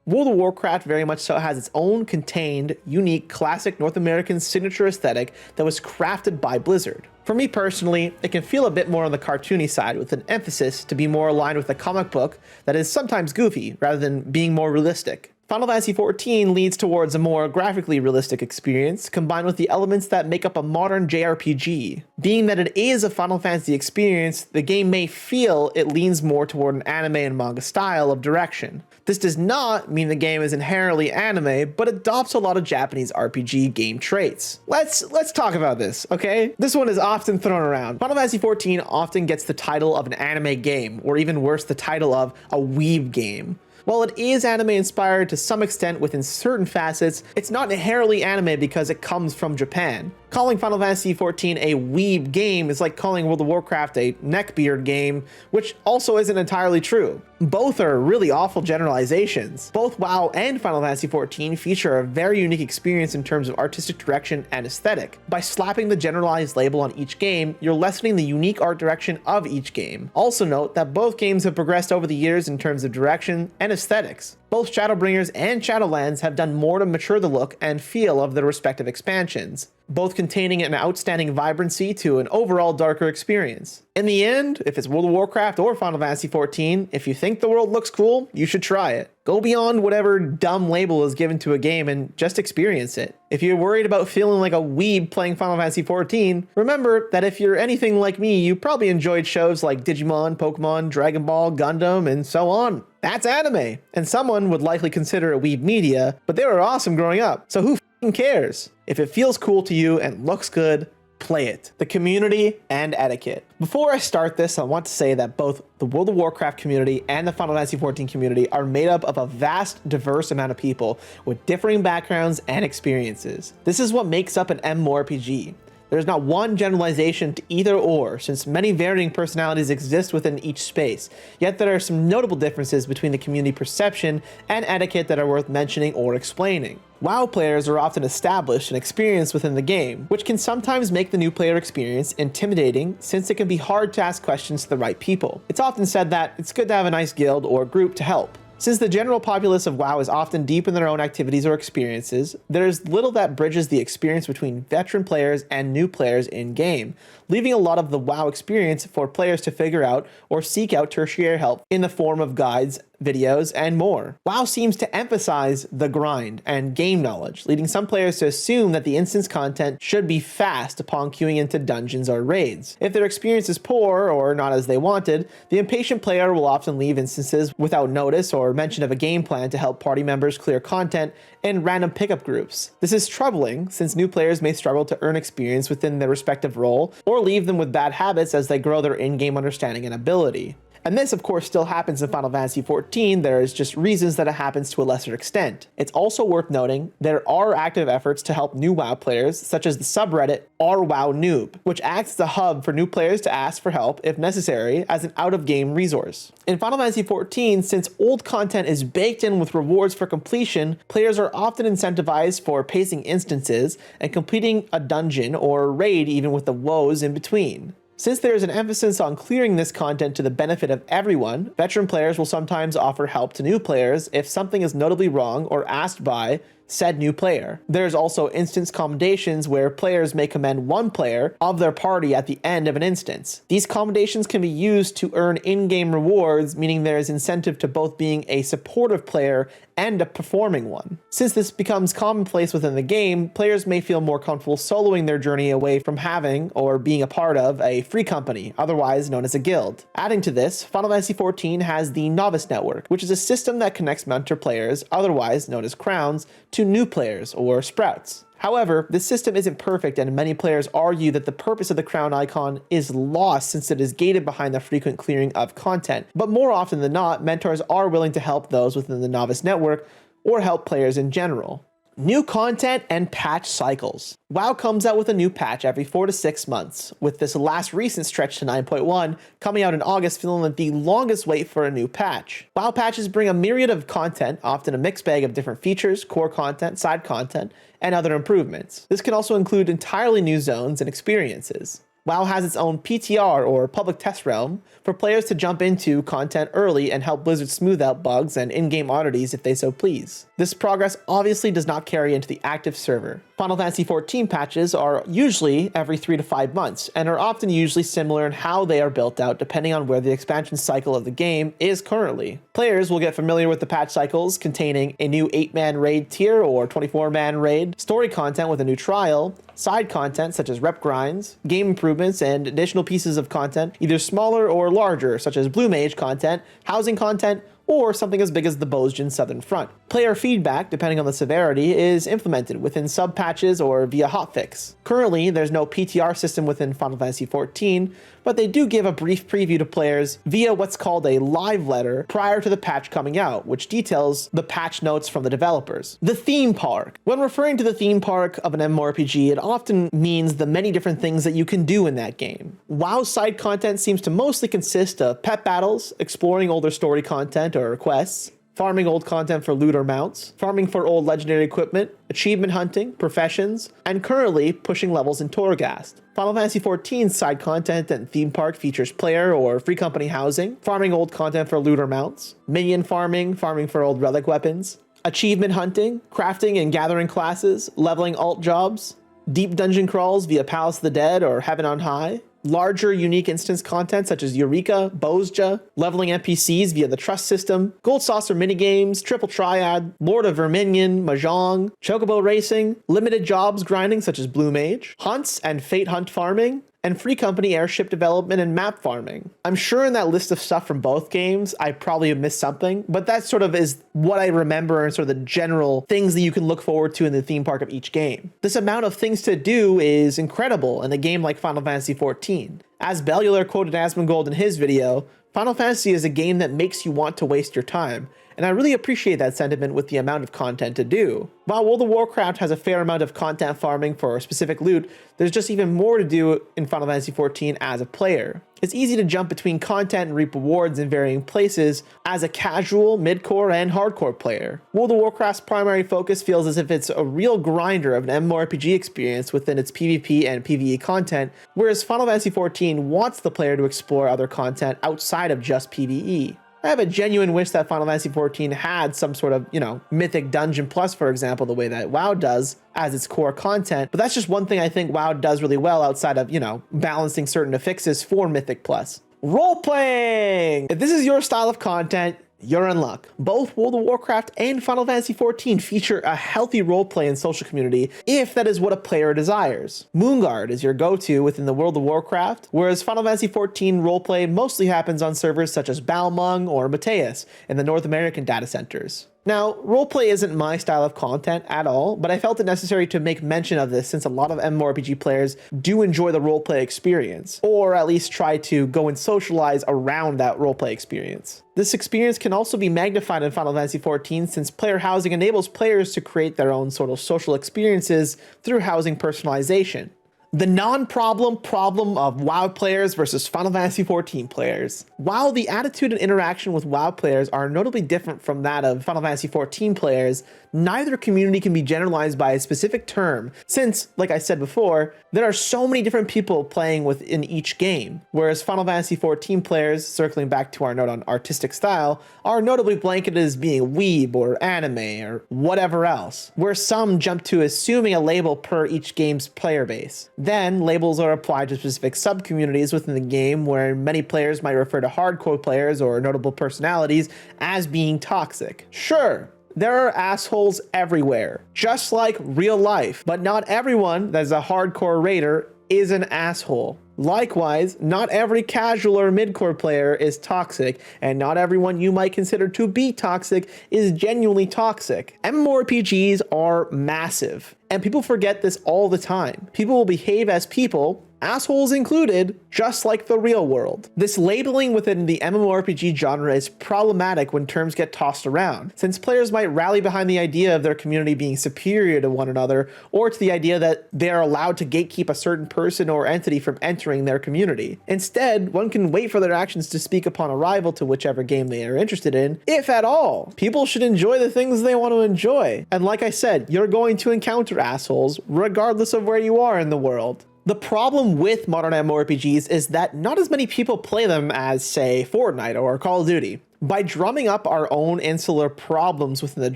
World of Warcraft very much so has its own contained, unique, classic North American signature aesthetic that was crafted by Blizzard. For me personally, it can feel a bit more on the cartoony side with an emphasis to be more aligned with a comic book that is sometimes goofy rather than being more realistic. Final Fantasy XIV leads towards a more graphically realistic experience, combined with the elements that make up a modern JRPG. Being that it is a Final Fantasy experience, the game may feel it leans more toward an anime and manga style of direction. This does not mean the game is inherently anime, but adopts a lot of Japanese RPG game traits. Let's talk about this, okay? This one is often thrown around. Final Fantasy XIV often gets the title of an anime game, or even worse, the title of a weeb game. While it is anime inspired to some extent within certain facets, it's not inherently anime because it comes from Japan. Calling Final Fantasy XIV a weeb game is like calling World of Warcraft a neckbeard game, which also isn't entirely true. Both are really awful generalizations. Both WoW and Final Fantasy XIV feature a very unique experience in terms of artistic direction and aesthetic. By slapping the generalized label on each game, you're lessening the unique art direction of each game. Also note that both games have progressed over the years in terms of direction and aesthetics. Both Shadowbringers and Shadowlands have done more to mature the look and feel of their respective expansions, both containing an outstanding vibrancy to an overall darker experience. In the end, if it's World of Warcraft or Final Fantasy XIV, if you think the world looks cool, you should try it. Go beyond whatever dumb label is given to a game and just experience it. If you're worried about feeling like a weeb playing Final Fantasy XIV, remember that if you're anything like me, you probably enjoyed shows like Digimon, Pokemon, Dragon Ball, Gundam, and so on. That's anime, and someone would likely consider it weeb media, but they were awesome growing up, so who f***ing cares? If it feels cool to you and looks good, play it. The community and etiquette. Before I start this, I want to say that both the World of Warcraft community and the Final Fantasy XIV community are made up of a vast, diverse amount of people with differing backgrounds and experiences. This is what makes up an MMORPG. There's not one generalization to either or, since many varying personalities exist within each space, yet there are some notable differences between the community perception and etiquette that are worth mentioning or explaining. WoW players are often established and experienced within the game, which can sometimes make the new player experience intimidating since it can be hard to ask questions to the right people. It's often said that it's good to have a nice guild or group to help. Since the general populace of WoW is often deep in their own activities or experiences, there is little that bridges the experience between veteran players and new players in-game, leaving a lot of the WoW experience for players to figure out or seek out tertiary help in the form of guides, videos, and more. WoW seems to emphasize the grind and game knowledge, leading some players to assume that the instance content should be fast upon queuing into dungeons or raids. If their experience is poor or not as they wanted, the impatient player will often leave instances without notice or mention of a game plan to help party members clear content in random pickup groups. This is troubling, since new players may struggle to earn experience within their respective role or leave them with bad habits as they grow their in-game understanding and ability. And this, of course, still happens in Final Fantasy XIV, there's just reasons that it happens to a lesser extent. It's also worth noting there are active efforts to help new WoW players, such as the subreddit r/WoW-Noob, which acts as a hub for new players to ask for help, if necessary, as an out-of-game resource. In Final Fantasy XIV, since old content is baked in with rewards for completion, players are often incentivized for pacing instances and completing a dungeon or a raid even with the woes in between. Since there is an emphasis on clearing this content to the benefit of everyone, veteran players will sometimes offer help to new players if something is notably wrong or asked by said new player. There's also instance commendations where players may commend one player of their party at the end of an instance. These commendations can be used to earn in-game rewards, meaning there is incentive to both being a supportive player and a performing one. Since this becomes commonplace within the game, players may feel more comfortable soloing their journey away from having or being a part of a free company, otherwise known as a guild. Adding to this, Final Fantasy XIV has the Novice Network, which is a system that connects mentor players, otherwise known as crowns, to new players or sprouts. However, this system isn't perfect, and many players argue that the purpose of the crown icon is lost since it is gated behind the frequent clearing of content. But more often than not, mentors are willing to help those within the Novice Network or help players in general. New content and patch cycles. WoW comes out with a new patch every 4 to 6 months, with this last recent stretch to 9.1 coming out in August feeling like the longest wait for a new patch. WoW patches bring a myriad of content, often a mixed bag of different features, core content, side content, and other improvements. This can also include entirely new zones and experiences. WoW has its own PTR, or public test realm, for players to jump into content early and help Blizzard smooth out bugs and in-game oddities if they so please. This progress obviously does not carry into the active server. Final Fantasy XIV patches are usually every 3 to 5 months, and are often usually similar in how they are built out depending on where the expansion cycle of the game is currently. Players will get familiar with the patch cycles containing a new 8-man raid tier or 24-man raid, story content with a new trial, side content such as rep grinds, game improvements, and additional pieces of content, either smaller or larger, such as Blue Mage content, housing content, or something as big as the Bosjan Southern Front. Player feedback, depending on the severity, is implemented within sub-patches or via hotfix. Currently, there's no PTR system within Final Fantasy XIV, but they do give a brief preview to players via what's called a live letter prior to the patch coming out, which details the patch notes from the developers. The Themepark. When referring to the Themepark of an MMORPG, it often means the many different things that you can do in that game. WoW's side content seems to mostly consist of pet battles, exploring older story content or quests, farming old content for loot or mounts, farming for old legendary equipment, achievement hunting, professions, and currently pushing levels in Torghast. Final Fantasy XIV's side content and Themepark features player or free company housing, farming old content for loot or mounts, minion farming, farming for old relic weapons, achievement hunting, crafting and gathering classes, leveling alt jobs, deep dungeon crawls via Palace of the Dead or Heaven on High, larger unique instance content such as Eureka, Bosja, leveling NPCs via the Trust system, Gold Saucer minigames, Triple Triad, Lord of Verminion, Mahjong, Chocobo racing, limited jobs grinding such as Blue Mage, hunts and Fate Hunt farming, and free company airship development and map farming. I'm sure in that list of stuff from both games, I probably have missed something, but that sort of is what I remember and sort of the general things that you can look forward to in the theme park of each game. This amount of things to do is incredible in a game like Final Fantasy XIV. As Bellular quoted Asmongold in his video, Final Fantasy is a game that makes you want to waste your time, and I really appreciate that sentiment with the amount of content to do. While World of Warcraft has a fair amount of content farming for specific loot, there's just even more to do in Final Fantasy XIV as a player. It's easy to jump between content and reap rewards in varying places as a casual, mid-core, and hardcore player. World of Warcraft's primary focus feels as if it's a real grinder of an MMORPG experience within its PvP and PvE content, whereas Final Fantasy XIV wants the player to explore other content outside of just PvE. I have a genuine wish that Final Fantasy XIV had some sort of, Mythic Dungeon Plus, for example, the way that WoW does as its core content. But that's just one thing I think WoW does really well outside of, balancing certain affixes for Mythic Plus. Role-playing! If this is your style of content, you're in luck. Both World of Warcraft and Final Fantasy XIV feature a healthy roleplay and social community if that is what a player desires. Moonguard is your go-to within the World of Warcraft, whereas Final Fantasy XIV roleplay mostly happens on servers such as Balmung or Mateus in the North American data centers. Now, roleplay isn't my style of content at all, but I felt it necessary to make mention of this since a lot of MMORPG players do enjoy the roleplay experience, or at least try to go and socialize around that roleplay experience. This experience can also be magnified in Final Fantasy XIV since player housing enables players to create their own sort of social experiences through housing personalization. The non-problem problem of WoW players versus Final Fantasy XIV players. While the attitude and interaction with WoW players are notably different from that of Final Fantasy XIV players, neither community can be generalized by a specific term since, like I said before, there are so many different people playing within each game, whereas Final Fantasy XIV players, circling back to our note on artistic style, are notably blanketed as being weeb or anime or whatever else, where some jump to assuming a label per each game's player base. Then, labels are applied to specific sub-communities within the game where many players might refer to hardcore players or notable personalities as being toxic. Sure, there are assholes everywhere, just like real life, but not everyone that is a hardcore raider is an asshole. Likewise, not every casual or mid-core player is toxic, and not everyone you might consider to be toxic is genuinely toxic. MMORPGs are massive, and people forget this all the time. People will behave as people, assholes included, just like the real world. This labeling within the MMORPG genre is problematic when terms get tossed around, since players might rally behind the idea of their community being superior to one another, or to the idea that they are allowed to gatekeep a certain person or entity from entering their community. Instead, one can wait for their actions to speak upon arrival to whichever game they are interested in, if at all. People should enjoy the things they want to enjoy. And like I said, you're going to encounter assholes, regardless of where you are in the world. The problem with modern MMORPGs is that not as many people play them as, say, Fortnite or Call of Duty. By drumming up our own insular problems within the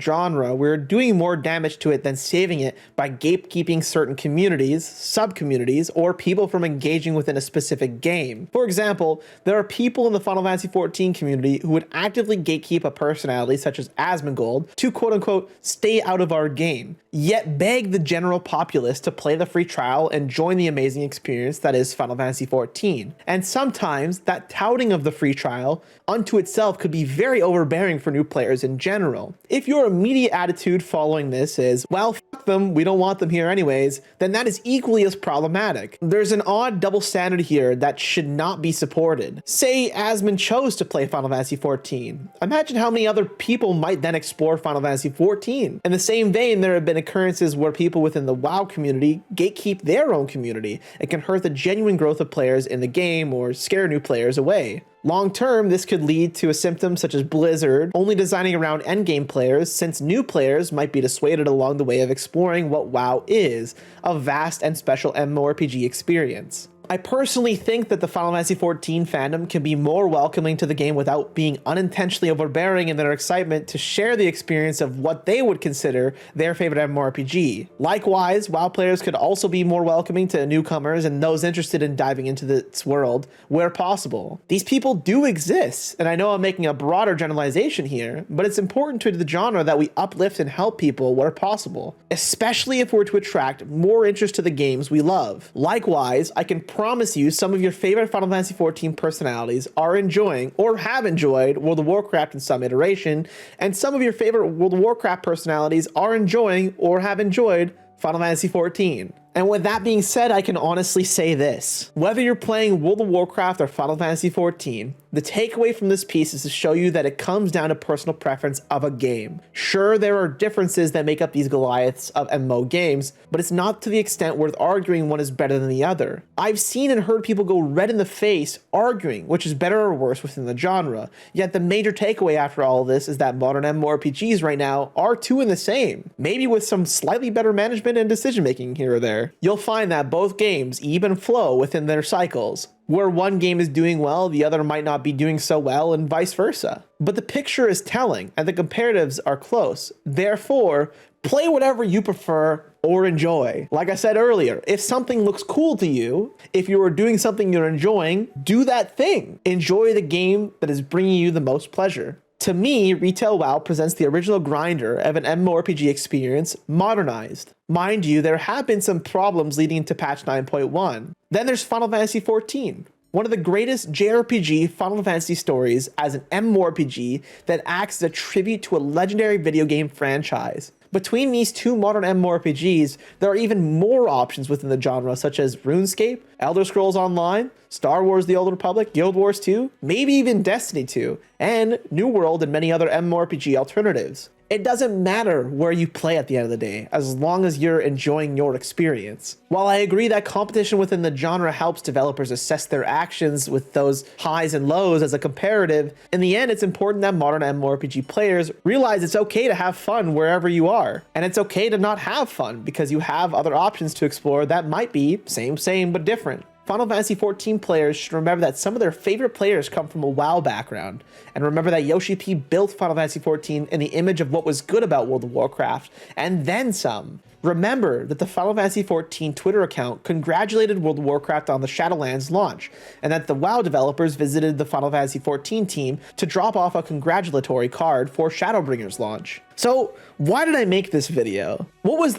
genre, we're doing more damage to it than saving it by gatekeeping certain communities, sub-communities, or people from engaging within a specific game. For example, there are people in the Final Fantasy XIV community who would actively gatekeep a personality such as Asmongold to quote-unquote stay out of our game, yet beg the general populace to play the free trial and join the amazing experience that is Final Fantasy XIV. And sometimes that touting of the free trial unto itself could be very overbearing for new players in general. If your immediate attitude following this is, well, fuck them, we don't want them here anyways, then that is equally as problematic. There's an odd double standard here that should not be supported. Say Asmon chose to play Final Fantasy XIV. Imagine how many other people might then explore Final Fantasy XIV. In the same vein, there have been occurrences where people within the WoW community gatekeep their own community. It can hurt the genuine growth of players in the game or scare new players away. Long term, this could lead to a symptom such as Blizzard only designing around endgame players, since new players might be dissuaded along the way of exploring what WoW is, a vast and special MMORPG experience. I personally think that the Final Fantasy XIV fandom can be more welcoming to the game without being unintentionally overbearing in their excitement to share the experience of what they would consider their favorite MMORPG. Likewise, WoW players could also be more welcoming to newcomers and those interested in diving into its world where possible. These people do exist, and I know I'm making a broader generalization here, but it's important to the genre that we uplift and help people where possible, especially if we're to attract more interest to the games we love. Likewise, I can promise you some of your favorite Final Fantasy XIV personalities are enjoying or have enjoyed World of Warcraft in some iteration, and some of your favorite World of Warcraft personalities are enjoying or have enjoyed Final Fantasy XIV. And with that being said, I can honestly say this. Whether you're playing World of Warcraft or Final Fantasy XIV, the takeaway from this piece is to show you that it comes down to personal preference of a game. Sure, there are differences that make up these Goliaths of MMO games, but it's not to the extent worth arguing one is better than the other. I've seen and heard people go red in the face arguing which is better or worse within the genre, yet the major takeaway after all of this is that modern MMORPGs right now are two in the same, maybe with some slightly better management and decision making here or there. You'll find that both games ebb and flow within their cycles, where one game is doing well, the other might not be doing so well, and vice versa. But the picture is telling, and the comparatives are close. Therefore, play whatever you prefer or enjoy. Like I said earlier, if something looks cool to you, if you are doing something you're enjoying, do that thing. Enjoy the game that is bringing you the most pleasure. To me, Retail WoW presents the original grinder of an MMORPG experience modernized. Mind you, there have been some problems leading into patch 9.1. Then there's Final Fantasy XIV, one of the greatest JRPG Final Fantasy stories as an MMORPG that acts as a tribute to a legendary video game franchise. Between these two modern MMORPGs, there are even more options within the genre, such as RuneScape, Elder Scrolls Online, Star Wars The Old Republic, Guild Wars 2, maybe even Destiny 2, and New World and many other MMORPG alternatives. It doesn't matter where you play at the end of the day, as long as you're enjoying your experience. While I agree that competition within the genre helps developers assess their actions with those highs and lows as a comparative, in the end it's important that modern MMORPG players realize it's okay to have fun wherever you are. And it's okay to not have fun because you have other options to explore that might be same but different. Final Fantasy XIV players should remember that some of their favorite players come from a WoW background, and remember that Yoshi P built Final Fantasy XIV in the image of what was good about World of Warcraft, and then some. Remember that the Final Fantasy XIV Twitter account congratulated World of Warcraft on the Shadowlands launch, and that the WoW developers visited the Final Fantasy XIV team to drop off a congratulatory card for Shadowbringers launch. So why did I make this video? What was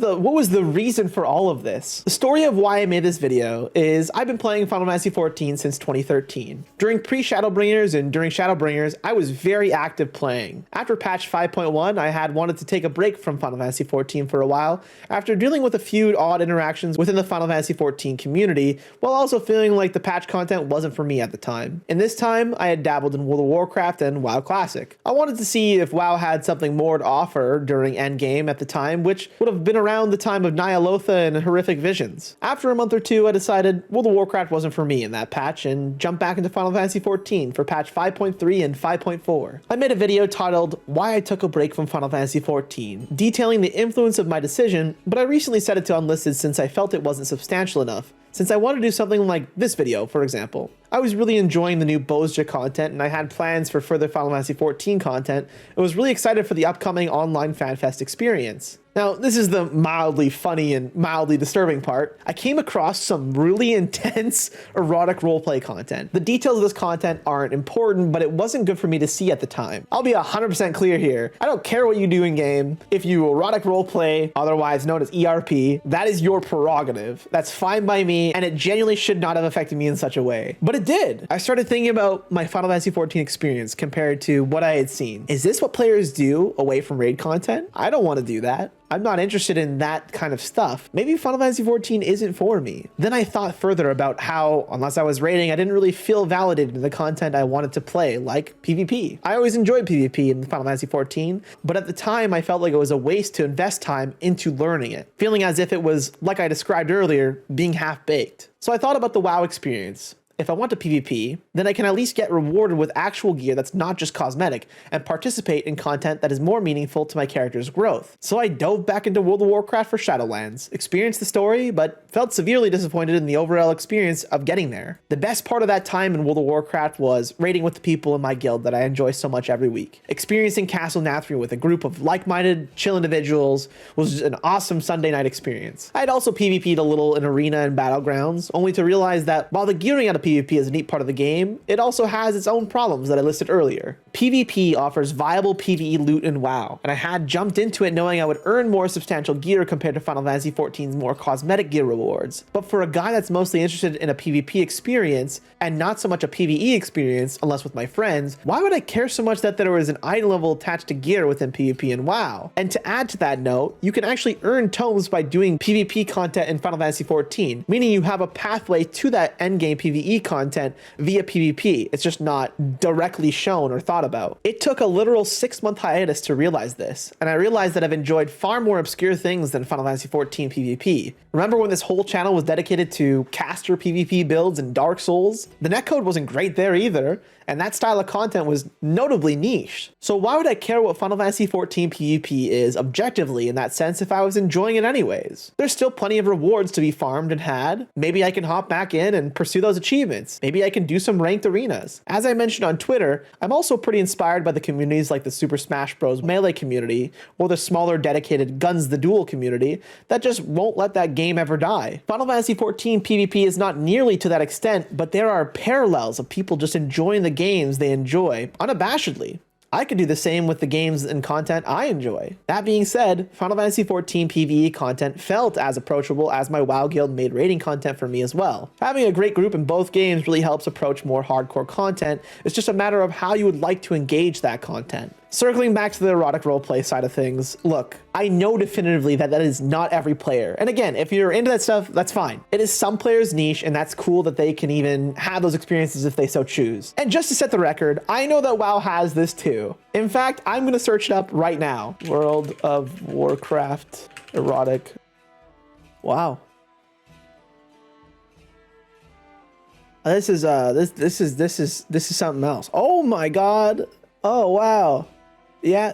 the reason for all of this? The story of why I made this video is I've been playing Final Fantasy XIV since 2013. During pre-Shadowbringers and during Shadowbringers, I was very active playing. After patch 5.1, I had wanted to take a break from Final Fantasy XIV for a while after dealing with a few odd interactions within the Final Fantasy XIV community, while also feeling like the patch content wasn't for me at the time. In this time, I had dabbled in World of Warcraft and WoW Classic. I wanted to see if WoW had something more to offer during endgame at the time, which would have been around the time of Nyalotha and Horrific Visions. After a month or two, I decided World of Warcraft wasn't for me in that patch and jumped back into Final Fantasy XIV for patch 5.3 and 5.4. I made a video titled Why I Took a Break from Final Fantasy XIV, detailing the influence of my decision, but I recently set it to unlisted since I felt it wasn't substantial enough, since I wanted to do something like this video, for example. I was really enjoying the new Bozja content, and I had plans for further Final Fantasy XIV content, and was really excited for the upcoming online FanFest experience. Now, this is the mildly funny and mildly disturbing part. I came across some really intense erotic roleplay content. The details of this content aren't important, but it wasn't good for me to see at the time. I'll be 100% clear here. I don't care what you do in game. If you erotic roleplay, otherwise known as ERP, that is your prerogative. That's fine by me, and it genuinely should not have affected me in such a way. But it did. I started thinking about my Final Fantasy XIV experience compared to what I had seen. Is this what players do away from raid content? I don't want to do that. I'm not interested in that kind of stuff. Maybe Final Fantasy XIV isn't for me. Then I thought further about how, unless I was raiding, I didn't really feel validated in the content I wanted to play, like PvP. I always enjoyed PvP in Final Fantasy XIV, but at the time I felt like it was a waste to invest time into learning it, feeling as if it was, like I described earlier, being half-baked. So I thought about the WoW experience. If I want to PvP, then I can at least get rewarded with actual gear that's not just cosmetic and participate in content that is more meaningful to my character's growth. So I dove back into World of Warcraft for Shadowlands, experienced the story, but felt severely disappointed in the overall experience of getting there. The best part of that time in World of Warcraft was raiding with the people in my guild that I enjoy so much every week. Experiencing Castle Nathria with a group of like-minded, chill individuals was just an awesome Sunday night experience. I had also PvP'd a little in Arena and Battlegrounds, only to realize that while the gearing out of PvP is a neat part of the game, it also has its own problems that I listed earlier. PvP offers viable PvE loot in WoW, and I had jumped into it knowing I would earn more substantial gear compared to Final Fantasy XIV's more cosmetic gear rewards. But for a guy that's mostly interested in a PvP experience, and not so much a PvE experience, unless with my friends, why would I care so much that there was an item level attached to gear within PvP and WoW? And to add to that note, you can actually earn tomes by doing PvP content in Final Fantasy XIV, meaning you have a pathway to that endgame PvE content via PvP. It's just not directly shown or thought about. It took a literal 6-month hiatus to realize this, and I realized that I've enjoyed far more obscure things than Final Fantasy XIV PvP. Remember when this whole channel was dedicated to caster PvP builds and Dark Souls? The netcode wasn't great there either, and that style of content was notably niche. So why would I care what Final Fantasy XIV PvP is objectively in that sense if I was enjoying it anyways? There's still plenty of rewards to be farmed and had. Maybe I can hop back in and pursue those achievements. achievements. Maybe I can do some ranked arenas. As I mentioned on Twitter, I'm also pretty inspired by the communities like the Super Smash Bros. Melee community or the smaller dedicated Guns the Duel community that just won't let that game ever die. Final Fantasy XIV PvP is not nearly to that extent, but there are parallels of people just enjoying the games they enjoy unabashedly. I could do the same with the games and content I enjoy. That being said, Final Fantasy XIV PvE content felt as approachable as my WoW Guild made raiding content for me as well. Having a great group in both games really helps approach more hardcore content. It's just a matter of how you would like to engage that content. Circling back to the erotic roleplay side of things, look, I know definitively that that is not every player. And again, if you're into that stuff, that's fine. It is some players' niche, and that's cool that they can even have those experiences if they so choose. And just to set the record, I know that WoW has this too. In fact, I'm gonna search it up right now. World of Warcraft erotic. Wow. This is something else. Oh my God. Oh wow. Yeah,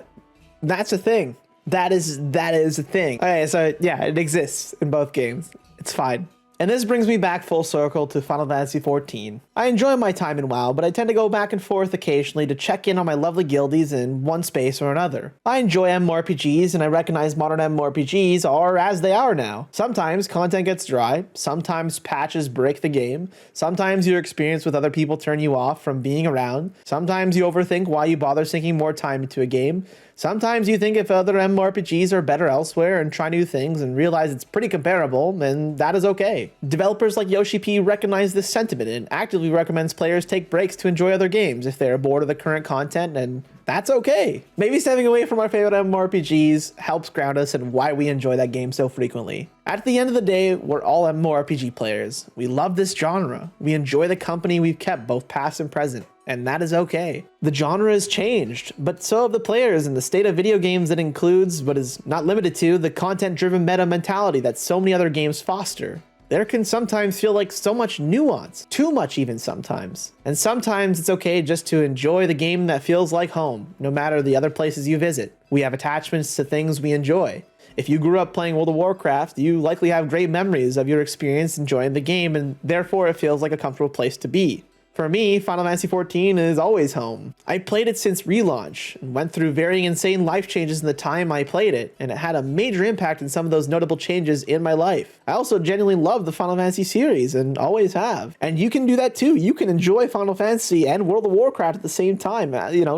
that's a thing. That is a thing. Okay, so yeah, it exists in both games. It's fine. And this brings me back full circle to Final Fantasy XIV. I enjoy my time in WoW, but I tend to go back and forth occasionally to check in on my lovely guildies in one space or another. I enjoy MMORPGs, and I recognize modern MMORPGs are as they are now. Sometimes content gets dry, sometimes patches break the game, sometimes your experience with other people turn you off from being around, sometimes you overthink why you bother sinking more time into a game, sometimes you think if other MMORPGs are better elsewhere and try new things and realize it's pretty comparable, and that is okay. Developers like Yoshi P recognize this sentiment and actively recommends players take breaks to enjoy other games if they're bored of the current content, and that's okay. Maybe stepping away from our favorite MMORPGs helps ground us in why we enjoy that game so frequently. At the end of the day, we're all MMORPG players. We love this genre. We enjoy the company we've kept both past and present, and that is okay. The genre has changed, but so have the players, and the state of video games that includes, but is not limited to, the content-driven meta mentality that so many other games foster. There can sometimes feel like so much nuance, too much even sometimes. And sometimes it's okay just to enjoy the game that feels like home, no matter the other places you visit. We have attachments to things we enjoy. If you grew up playing World of Warcraft, you likely have great memories of your experience enjoying the game, and therefore it feels like a comfortable place to be. For me, Final Fantasy XIV is always home. I played it since relaunch and went through varying insane life changes in the time I played it, and it had a major impact in some of those notable changes in my life. I also genuinely love the Final Fantasy series and always have. And you can do that too. You can enjoy Final Fantasy and World of Warcraft at the same time.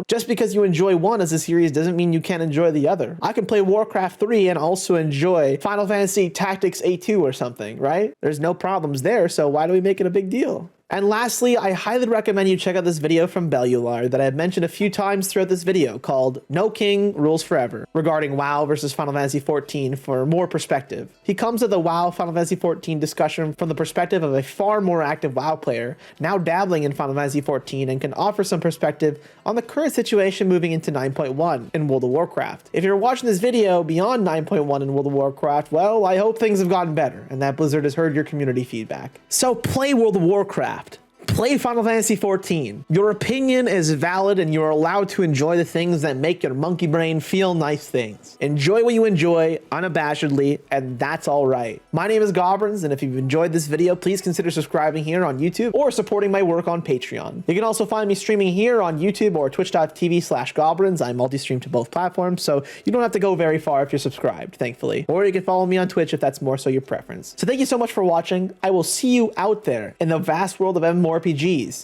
Just because you enjoy one as a series doesn't mean you can't enjoy the other. I can play Warcraft 3 and also enjoy Final Fantasy Tactics A2 or something, right? There's no problems there, so why do we make it a big deal? And lastly, I highly recommend you check out this video from Bellular that I've mentioned a few times throughout this video called No King Rules Forever, regarding WoW versus Final Fantasy XIV for more perspective. He comes at the WoW Final Fantasy XIV discussion from the perspective of a far more active WoW player, now dabbling in Final Fantasy XIV, and can offer some perspective on the current situation moving into 9.1 in World of Warcraft. If you're watching this video beyond 9.1 in World of Warcraft, well, I hope things have gotten better and that Blizzard has heard your community feedback. So play World of Warcraft. Play Final Fantasy XIV. Your opinion is valid and you're allowed to enjoy the things that make your monkey brain feel nice things. Enjoy what you enjoy unabashedly, and that's all right. My name is Goblins, and if you've enjoyed this video, please consider subscribing here on YouTube or supporting my work on Patreon. You can also find me streaming here on YouTube or twitch.tv/goblins. I multi-stream to both platforms, so you don't have to go very far if you're subscribed, thankfully. Or you can follow me on Twitch if that's more so your preference. So thank you so much for watching. I will see you out there in the vast world of MMORPGs,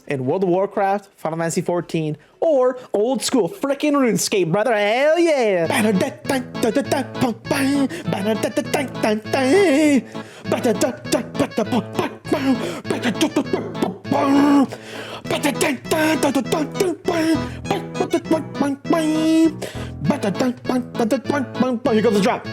in World of Warcraft, Final Fantasy XIV, or old school frickin' RuneScape, brother. Hell yeah! Here goes the drop.